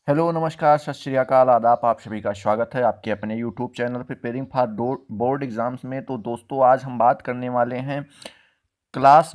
Hello, नमस्कार, सत श्री अकाल, आदाब। आप सभी का स्वागत है आपके अपने YouTube channel preparing for board exams में। तो दोस्तों, आज हम बात करने वाले हैं क्लास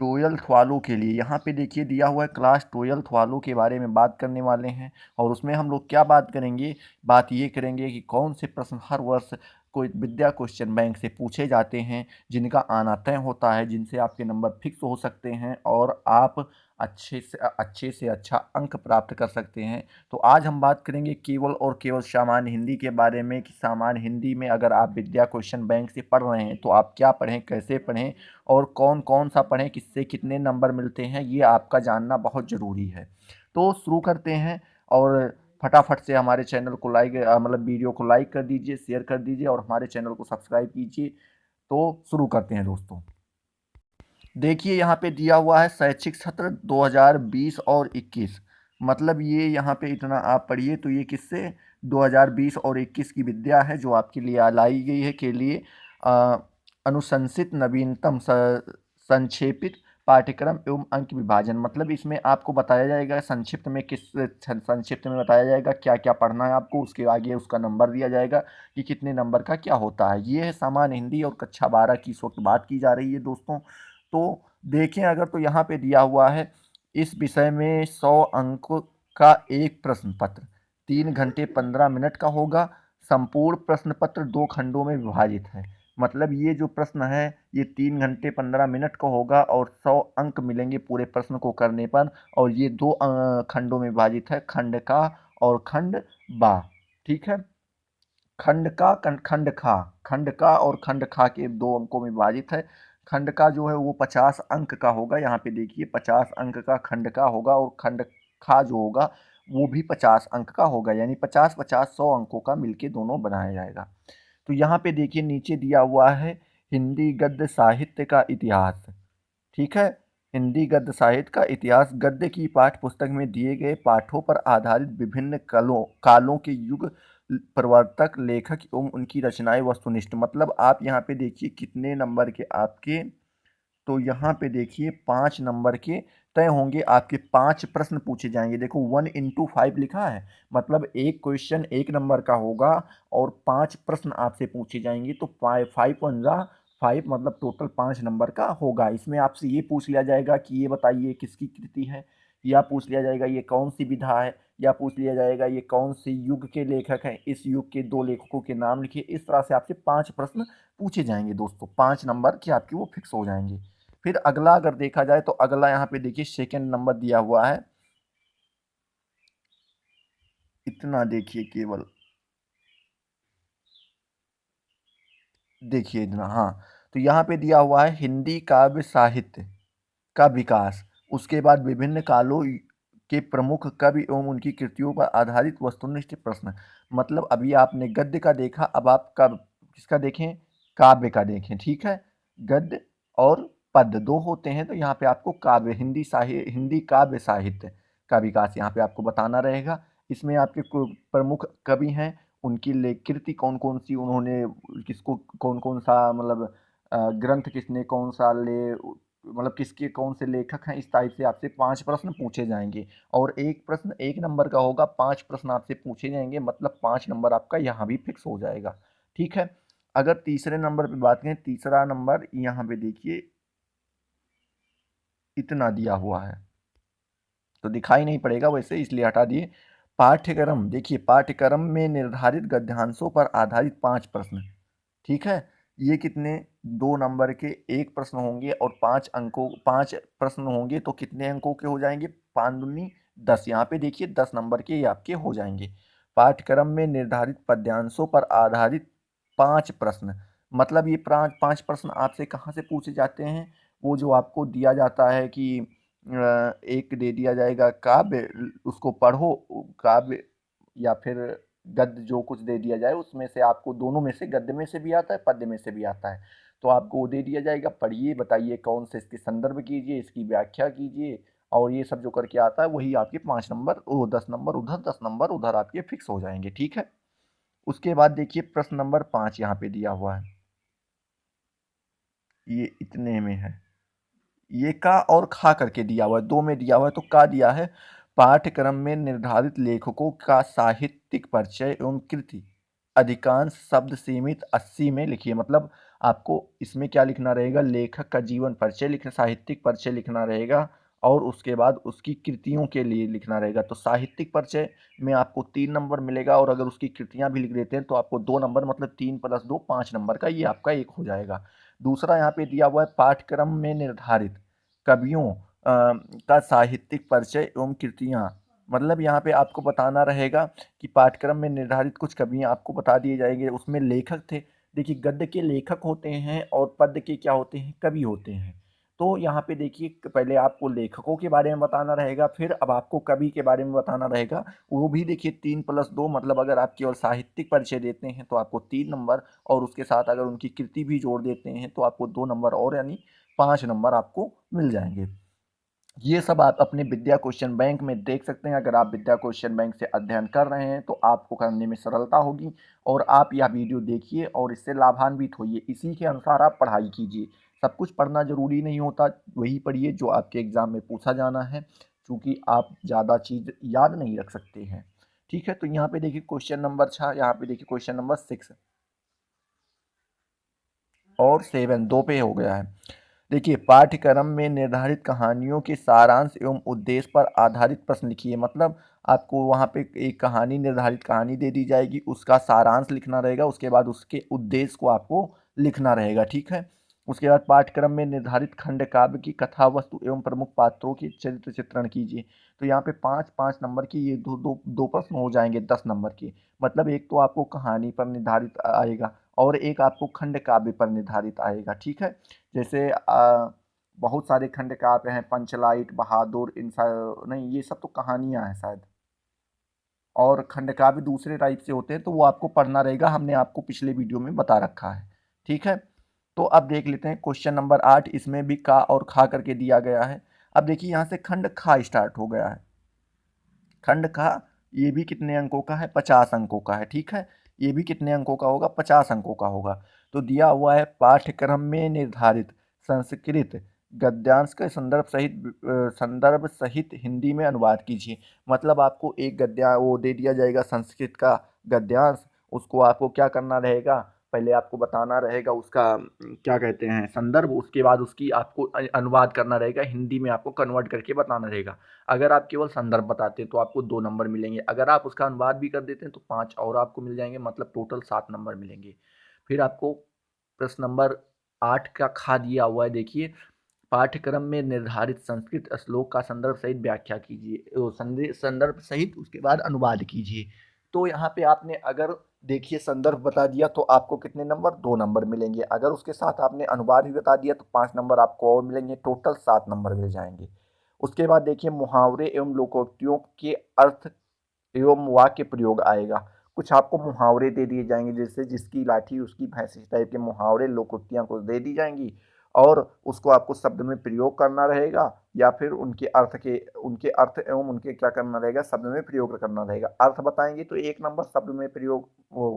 12th वालों के लिए। यहाँ पे देखिए दिया हुआ है क्लास 12th वालों के बारे में बात करने वाले हैं। और उसमें हम लोग क्या बात करेंगे, बात ये करेंगे कि कौन से प्रश्न हर वर्ष कोई विद्या क्वेश्चन बैंक से पूछे जाते हैं, जिनका आना तय होता है, जिनसे आपके नंबर फिक्स हो सकते हैं और आप अच्छे से अच्छा अंक प्राप्त कर सकते हैं। तो आज हम बात करेंगे केवल और केवल सामान्य हिंदी के बारे में कि सामान्य हिंदी में अगर आप विद्या क्वेश्चन बैंक से पढ़ रहे हैं तो आप क्या पढ़ें, कैसे पढ़ें और कौन कौन सा पढ़ें, किससे कितने नंबर मिलते हैं, ये आपका जानना बहुत ज़रूरी है। तो शुरू करते हैं और फटाफट से हमारे चैनल को मतलब वीडियो को लाइक कर दीजिए, शेयर कर दीजिए और हमारे चैनल को सब्सक्राइब कीजिए। तो शुरू करते हैं दोस्तों। देखिए यहाँ पे दिया हुआ है शैक्षिक सत्र 2020 और 21। मतलब ये यहाँ पे इतना आप पढ़िए तो ये किससे 2020 और 21 की विद्या है जो आपके लिए लाई गई है के लिए अनुशंसित नवीनतम संक्षेपित पाठ्यक्रम एवं अंक विभाजन। मतलब इसमें आपको बताया जाएगा संक्षिप्त में बताया जाएगा क्या क्या पढ़ना है आपको, उसके आगे उसका नंबर दिया जाएगा कि कितने नंबर का क्या होता है। ये है सामान्य हिंदी और कक्षा 12 की इस वक्त बात की जा रही है दोस्तों। तो देखें अगर तो यहाँ पे दिया हुआ है इस विषय में 100 अंक का एक प्रश्न पत्र 3 घंटे 15 मिनट का होगा। संपूर्ण प्रश्न पत्र 2 खंडों में विभाजित है। मतलब ये जो प्रश्न है ये 3 घंटे 15 मिनट का होगा और 100 अंक मिलेंगे पूरे प्रश्न को करने पर। और ये 2 खंडों में विभाजित है, खंड का और खंड बा। ठीक है, खंड का और खंड खा के 2 अंकों में विभाजित है। खंड का जो है वो 50 अंक का होगा। यहाँ पे देखिए 50 अंक का खंड का होगा और खंड खा जो होगा वो भी 50 अंक का होगा, यानी 50 50 100 अंकों का मिलके दोनों बनाया जाएगा। तो यहाँ पे देखिए नीचे दिया हुआ है हिंदी गद्य साहित्य का इतिहास। ठीक है, हिंदी गद्य साहित्य का इतिहास गद्य की पाठ्य पुस्तक में दिए गए पाठों पर आधारित विभिन्न कालों के युग प्रवर्तक लेखक एवं उनकी रचनाएं वस्तुनिष्ठ। मतलब आप यहाँ पे देखिए कितने नंबर के आपके, तो यहाँ पे देखिए 5 नंबर के तय होंगे। आपके 5 प्रश्न पूछे जाएंगे। देखो 1 into 5 लिखा है, मतलब एक क्वेश्चन 1 नंबर का होगा और 5 प्रश्न आपसे पूछे जाएंगे। तो 5 मतलब टोटल 5 नंबर का होगा। इसमें आपसे ये पूछ लिया जाएगा कि ये बताइए किसकी कृति है, या पूछ लिया जाएगा ये कौन सी विधा है, या पूछ लिया जाएगा ये कौन से युग के लेखक हैं, इस युग के 2 लेखकों के नाम लिखिए। इस तरह से आपसे 5 प्रश्न पूछे जाएंगे दोस्तों। 5 नंबर के आपके वो फिक्स हो जाएंगे। फिर अगला अगर देखा जाए तो अगला यहाँ पे देखिए सेकंड नंबर दिया हुआ है। इतना देखिए केवल देखिए इतना, हाँ। तो यहाँ पे दिया हुआ है हिंदी काव्य साहित्य का विकास, उसके बाद विभिन्न कालों के प्रमुख कवि एवं उनकी कृतियों पर आधारित वस्तुनिष्ठ प्रश्न। मतलब अभी आपने गद्य का देखा, अब आप कब किसका देखें, काव्य का देखें। ठीक है, गद्य और पद्य 2 होते हैं, तो यहाँ पे आपको काव्य हिंदी काव्य साहित्य का विकास यहाँ पे आपको बताना रहेगा। इसमें आपके प्रमुख कवि हैं, उनकी कृति कौन कौन सी, उन्होंने किसको कौन कौन सा मतलब ग्रंथ किसने कौन सा मतलब किसके कौन से लेखक हैं। इस टाइप से आपसे 5 प्रश्न पूछे जाएंगे और एक प्रश्न 1 नंबर का होगा। 5 प्रश्न आपसे पूछे जाएंगे, मतलब 5 नंबर आपका यहाँ भी फिक्स हो जाएगा। ठीक है, अगर तीसरे नंबर पे बात करें, तीसरा नंबर यहाँ पे देखिए इतना दिया हुआ है, तो दिखाई नहीं पड़ेगा वैसे, इसलिए हटा दिए। पाठ्यक्रम देखिए, पाठ्यक्रम में निर्धारित गद्यांशों पर आधारित 5 प्रश्न। ठीक है, ये कितने 2 नंबर के एक प्रश्न होंगे और 5 प्रश्न होंगे, तो कितने अंकों के हो जाएंगे, 5 दूनी 10। यहाँ पे देखिए 10 नंबर के ये आपके हो जाएंगे। पाठ्यक्रम में निर्धारित पद्यांशों पर आधारित 5 प्रश्न। मतलब ये 5 प्रश्न आपसे कहाँ से पूछे जाते हैं, वो जो आपको दिया जाता है कि एक दे दिया जाएगा काव्य, उसको पढ़ो, काव्य या फिर गद्य, जो कुछ दे दिया जाए उसमें से आपको, दोनों में से, गद्य में से भी आता है पद्य में से भी आता है, तो आपको वो दे दिया जाएगा, पढ़िए, बताइए कौन से, इसके संदर्भ कीजिए, इसकी व्याख्या कीजिए, और ये सब जो करके आता है वही आपके 5 नंबर, वो 10 नंबर उधर 10 नंबर उधर आपके फिक्स हो जाएंगे। ठीक है, उसके बाद देखिए प्रश्न नंबर 5 यहाँ पे दिया हुआ है, ये इतने में है, ये का और खा करके दिया हुआ है, 2 में दिया हुआ है तो का दिया है। पाठ्यक्रम में निर्धारित लेखकों का साहित्यिक परिचय एवं कृति अधिकांश शब्द सीमित 80 में लिखिए। मतलब आपको इसमें क्या लिखना रहेगा, लेखक का जीवन परिचय लिखना, साहित्यिक परिचय लिखना रहेगा और उसके बाद उसकी कृतियों के लिए लिखना रहेगा। तो साहित्यिक परिचय में आपको 3 नंबर मिलेगा और अगर उसकी कृतियां भी लिख देते हैं तो आपको 2 नंबर, मतलब 3 + 2 5 नंबर का, ये आपका 1 हो जाएगा। दूसरा यहाँ पे दिया हुआ है पाठ्यक्रम में निर्धारित कवियों का साहित्यिक परिचय एवं कृतियां। मतलब यहाँ पे आपको बताना रहेगा कि पाठ्यक्रम में निर्धारित कुछ कवियां आपको बता दिए जाएंगे, उसमें लेखक थे। देखिए, गद्य के लेखक होते हैं और पद्य के क्या होते हैं, कवि होते हैं। तो यहाँ पे देखिए, पहले आपको लेखकों के बारे में बताना रहेगा, फिर अब आपको कवि के बारे में बताना रहेगा। वो भी देखिए 3 + 2, मतलब अगर आप केवल साहित्यिक परिचय देते हैं तो आपको 3 नंबर और उसके साथ अगर उनकी कृति भी जोड़ देते हैं तो आपको 2 नंबर और, यानी 5 नंबर आपको मिल जाएंगे। ये सब आप अपने विद्या क्वेश्चन बैंक में देख सकते हैं। अगर आप विद्या क्वेश्चन बैंक से अध्ययन कर रहे हैं तो आपको करने में सरलता होगी और आप यह वीडियो देखिए और इससे लाभान्वित होइए। इसी के अनुसार आप पढ़ाई कीजिए। सब कुछ पढ़ना जरूरी नहीं होता, वही पढ़िए जो आपके एग्जाम में पूछा जाना है, क्योंकि आप ज़्यादा चीज़ याद नहीं रख सकते हैं। ठीक है, तो यहाँ पे देखिए क्वेश्चन नंबर 6, यहाँ पे देखिए क्वेश्चन नंबर 6 और 7 दो पे हो गया है। देखिए, पाठ्यक्रम में निर्धारित कहानियों के सारांश एवं उद्देश्य पर आधारित प्रश्न लिखिए। मतलब आपको वहाँ पे एक कहानी, निर्धारित कहानी दे दी जाएगी, उसका सारांश लिखना रहेगा, उसके बाद उसके उद्देश्य को आपको लिखना रहेगा। ठीक है, उसके बाद पाठ्यक्रम में निर्धारित खंड काव्य की कथा वस्तु एवं प्रमुख पात्रों के चरित्र चित्रण कीजिए। तो यहाँ पे 5-5 नंबर की ये दो प्रश्न हो जाएंगे 10 नंबर के। मतलब एक तो आपको कहानी पर निर्धारित आएगा और एक आपको खंड काव्य पर निर्धारित आएगा। ठीक है, जैसे बहुत सारे खंड काव्य हैं, पंचलाइट, बहादुर, नहीं, ये सब तो कहानियां हैं शायद, और खंड काव्य दूसरे टाइप से होते हैं, तो वो आपको पढ़ना रहेगा, हमने आपको पिछले वीडियो में बता रखा है। ठीक है, तो अब देख लेते हैं क्वेश्चन नंबर 8। इसमें भी का और खा करके दिया गया है। अब देखिए, यहाँ से खंड खा स्टार्ट हो गया है। खंड खा, ये भी कितने अंकों का है, 50 अंकों का है। ठीक है, ये भी कितने अंकों का होगा, 50 अंकों का होगा। तो दिया हुआ है पाठ्यक्रम में निर्धारित संस्कृत गद्यांश के संदर्भ सहित हिंदी में अनुवाद कीजिए। मतलब आपको एक गद्या वो दे दिया जाएगा संस्कृत का गद्यांश, उसको आपको क्या करना रहेगा, पहले आपको बताना रहेगा उसका क्या कहते हैं संदर्भ, उसके बाद उसकी आपको अनुवाद करना रहेगा, हिंदी में आपको कन्वर्ट करके बताना रहेगा। अगर आप केवल संदर्भ बताते हैं तो आपको 2 नंबर मिलेंगे, अगर आप उसका अनुवाद भी कर देते हैं तो 5 और आपको मिल जाएंगे, मतलब टोटल 7 नंबर मिलेंगे। फिर आपको प्रश्न नंबर 8 का खा दिया हुआ है। देखिए, पाठ्यक्रम में निर्धारित संस्कृत श्लोक का संदर्भ सहित व्याख्या कीजिए, संदर्भ सहित उसके बाद अनुवाद कीजिए। तो यहाँ पे आपने अगर देखिए संदर्भ बता दिया तो आपको कितने नंबर, 2 नंबर मिलेंगे। अगर उसके साथ आपने अनुवाद भी बता दिया तो 5 नंबर आपको और मिलेंगे, टोटल 7 नंबर मिल जाएंगे। उसके बाद देखिए, मुहावरे एवं लोकोक्तियों के अर्थ एवं वाक्य प्रयोग आएगा। कुछ आपको मुहावरे दे दिए जाएंगे, जैसे जिसकी लाठी उसकी भैंस, इस टाइप के मुहावरे लोकोक्तियां को दे दी जाएंगी और उसको आपको शब्द में प्रयोग करना रहेगा, या फिर उनके अर्थ एवं उनके क्या करना रहेगा, शब्द में प्रयोग करना रहेगा। अर्थ बताएंगे तो 1 नंबर, शब्द में प्रयोग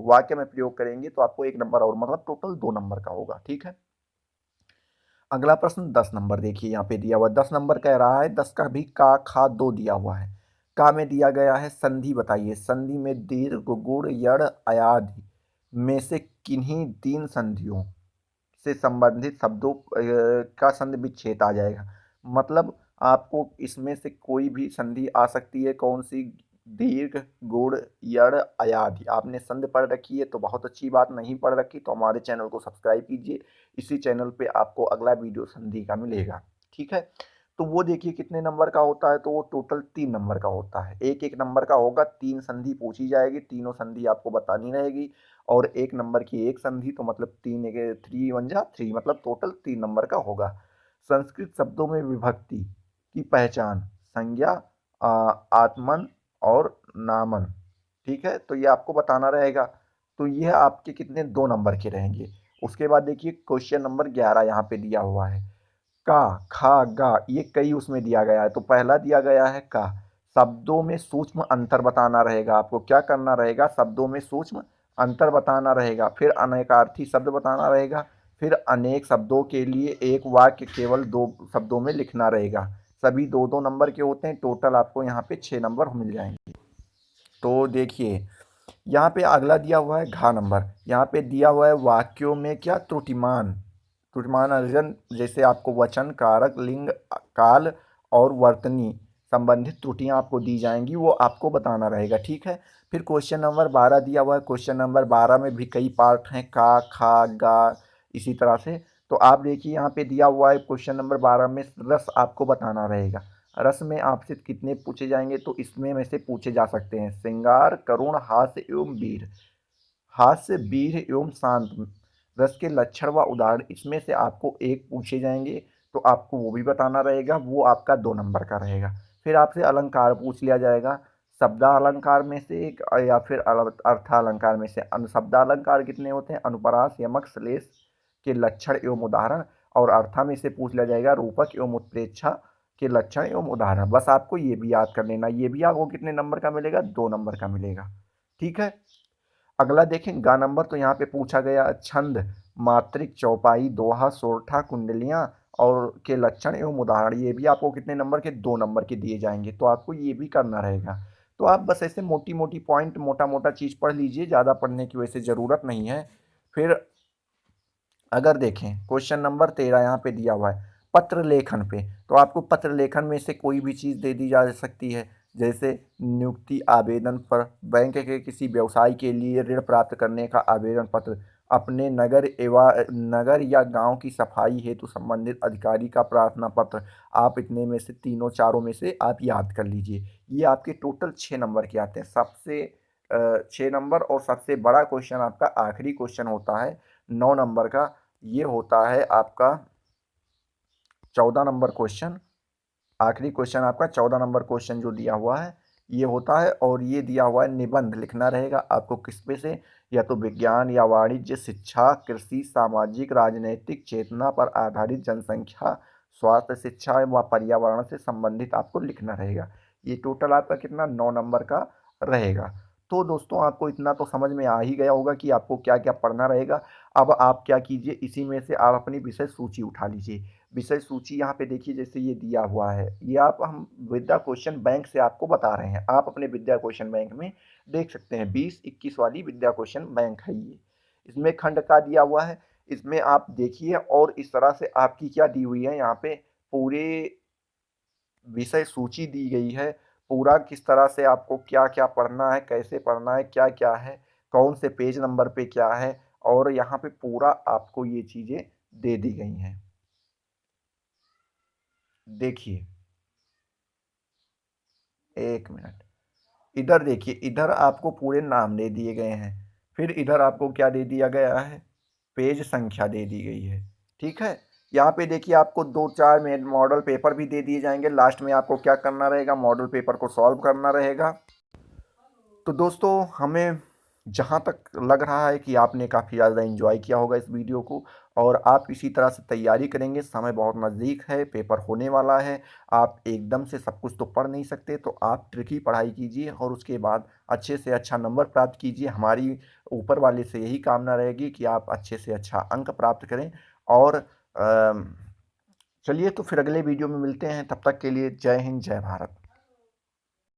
वाक्य में प्रयोग करेंगे तो आपको 1 नंबर और, मतलब टोटल 2 नंबर का होगा। ठीक है, अगला प्रश्न 10 नंबर देखिए, यहाँ पे दिया हुआ 10 नंबर कह रहा है, 10 का भी का खा दो दिया हुआ है। का में दिया गया है संधि बताइए। संधि में दीर्घ गुड़ यड़ अयाधि में से किन्हीं 3 संधियों से संबंधित शब्दों का संधि विच्छेद आ जाएगा। मतलब आपको इसमें से कोई भी संधि आ सकती है, कौन सी, दीर्घ गुड़ यड़ अयाधि। आपने संधि पढ़ रखी है तो बहुत अच्छी बात, नहीं पढ़ रखी तो हमारे चैनल को सब्सक्राइब कीजिए, इसी चैनल पे आपको अगला वीडियो संधि का मिलेगा। ठीक है, तो वो देखिए कितने नंबर का होता है, तो वो टोटल 3 नंबर का होता है। एक एक नंबर का होगा, 3 संधि पूछी जाएगी, तीनों संधि आपको बतानी रहेगी और 1 नंबर की एक संधि, तो मतलब 3 3 1 जा 3, मतलब टोटल 3 नंबर का होगा। संस्कृत शब्दों में विभक्ति की पहचान, संज्ञा, आत्मन और नामन। ठीक है, तो ये आपको बताना रहेगा। तो यह आपके कितने, 2 नंबर के रहेंगे। उसके बाद देखिए क्वेश्चन नंबर 11 यहाँ पे दिया हुआ है। का खा गा, ये कई उसमें दिया गया है। तो पहला दिया गया है का, शब्दों में सूक्ष्म अंतर बताना रहेगा। आपको क्या करना रहेगा, शब्दों में सूक्ष्म अंतर बताना रहेगा। फिर अनेकार्थी शब्द बताना रहेगा। फिर अनेक शब्दों के लिए एक वाक्य केवल 2 शब्दों में लिखना रहेगा। सभी 2-2 नंबर के होते हैं। टोटल आपको यहाँ पे 6 नंबर मिल जाएंगे। तो देखिए यहाँ पे अगला दिया हुआ है घ नंबर। यहाँ पे दिया हुआ है वाक्यों में क्या त्रुटिमान त्रुटिमान अर्जन, जैसे आपको वचन, कारक, लिंग, काल और वर्तनी संबंधित त्रुटियां आपको दी जाएंगी, वो आपको बताना रहेगा। ठीक है। फिर क्वेश्चन नंबर 12 दिया हुआ है। क्वेश्चन नंबर 12 में भी कई पार्ट हैं, का, खा, गा, इसी तरह से। तो आप देखिए यहाँ पे दिया हुआ है क्वेश्चन नंबर 12 में रस आपको बताना रहेगा। रस में आपसे कितने पूछे जाएंगे, तो इसमें में से पूछे जा सकते हैं श्रृंगार, करुण, हास्य एवं वीर। हास्य, वीर एवं शांत रस के लक्षण व उदाहरण, इसमें से आपको एक पूछे जाएंगे, तो आपको वो भी बताना रहेगा, वो आपका 2 नंबर का रहेगा। फिर आपसे अलंकार पूछ लिया जाएगा, शब्दालंकार में से एक या फिर अर्थालंकार में से। शब्दालंकार कितने होते हैं, अनुप्रास, यमक, श्लेष के लक्षण एवं उदाहरण। और अर्था में से पूछ लिया जाएगा रूपक एवं उत्प्रेक्षा के लक्षण एवं उदाहरण। बस आपको ये भी याद कर लेना। ये भी आपको कितने नंबर का मिलेगा, 2 नंबर का मिलेगा। ठीक है। अगला देखें गा नंबर। तो यहाँ पे पूछा गया छंद, मात्रिक, चौपाई, दोहा, सोरठा, कुंडलियाँ और के लक्षण एवं उदाहरण। ये भी आपको कितने नंबर के, 2 नंबर के दिए जाएंगे। तो आपको ये भी करना रहेगा। तो आप बस ऐसे मोटी मोटी पॉइंट, मोटा मोटा चीज़ पढ़ लीजिए, ज़्यादा पढ़ने की वैसे ज़रूरत नहीं है। फिर अगर देखें क्वेश्चन नंबर 13 यहाँ पे दिया हुआ है पत्र लेखन पे। तो आपको पत्र लेखन में से कोई भी चीज़ दे दी जा सकती है, जैसे नियुक्ति आवेदन पर, बैंक के किसी व्यवसाय के लिए ऋण प्राप्त करने का आवेदन पत्र, अपने नगर या गांव की सफाई हेतु संबंधित अधिकारी का प्रार्थना पत्र। आप इतने में से तीनों चारों में से आप याद कर लीजिए। ये आपके टोटल 6 नंबर के आते हैं। सबसे 6 नंबर, और सबसे बड़ा क्वेश्चन आपका आखिरी क्वेश्चन होता है 9 नंबर का। ये होता है आपका 14 नंबर क्वेश्चन। आखिरी क्वेश्चन आपका 14 नंबर क्वेश्चन जो दिया हुआ है ये होता है। और ये दिया हुआ है निबंध लिखना रहेगा आपको किस पे से, या तो विज्ञान या वाणिज्य, शिक्षा, कृषि, सामाजिक, राजनैतिक, चेतना पर आधारित, जनसंख्या, स्वास्थ्य, शिक्षा व पर्यावरण से संबंधित आपको लिखना रहेगा। ये टोटल आपका कितना, 9 नंबर का रहेगा। तो दोस्तों आपको इतना तो समझ में आ ही गया होगा कि आपको क्या क्या पढ़ना रहेगा। अब आप क्या कीजिए, इसी में से आप अपनी विषय सूची उठा लीजिए। विषय सूची यहाँ पे देखिए, जैसे ये दिया हुआ है, ये आप हम विद्या क्वेश्चन बैंक से आपको बता रहे हैं। आप अपने विद्या क्वेश्चन बैंक में देख सकते हैं, 20-21 वाली विद्या क्वेश्चन बैंक है ये। इसमें खंड का दिया हुआ है, इसमें आप देखिए। और इस तरह से आपकी क्या दी हुई है, यहाँ पे पूरे विषय सूची दी गई है। पूरा किस तरह से आपको क्या क्या पढ़ना है, कैसे पढ़ना है, क्या क्या है, कौन से पेज नंबर पे क्या है, और यहाँ पे पूरा आपको ये चीज़ें दे दी गई हैं। देखिए, एक मिनट, इधर देखिए, इधर आपको पूरे नाम दे दिए गए हैं। फिर इधर आपको क्या दे दिया गया है, पेज संख्या दे दी गई है। ठीक है। यहाँ पे देखिए आपको 2-4 में मॉडल पेपर भी दे दिए जाएंगे। लास्ट में आपको क्या करना रहेगा, मॉडल पेपर को सॉल्व करना रहेगा। तो दोस्तों हमें जहाँ तक लग रहा है कि आपने काफ़ी ज़्यादा एंजॉय किया होगा इस वीडियो को, और आप इसी तरह से तैयारी करेंगे। समय बहुत नज़दीक है, पेपर होने वाला है। आप एकदम से सब कुछ तो पढ़ नहीं सकते, तो आप ट्रिकी पढ़ाई कीजिए और उसके बाद अच्छे से अच्छा नंबर प्राप्त कीजिए। हमारी ऊपर वाले से यही कामना रहेगी कि आप अच्छे से अच्छा अंक प्राप्त करें। और चलिए तो फिर अगले वीडियो में मिलते हैं। तब तक के लिए जय हिंद, जय भारत।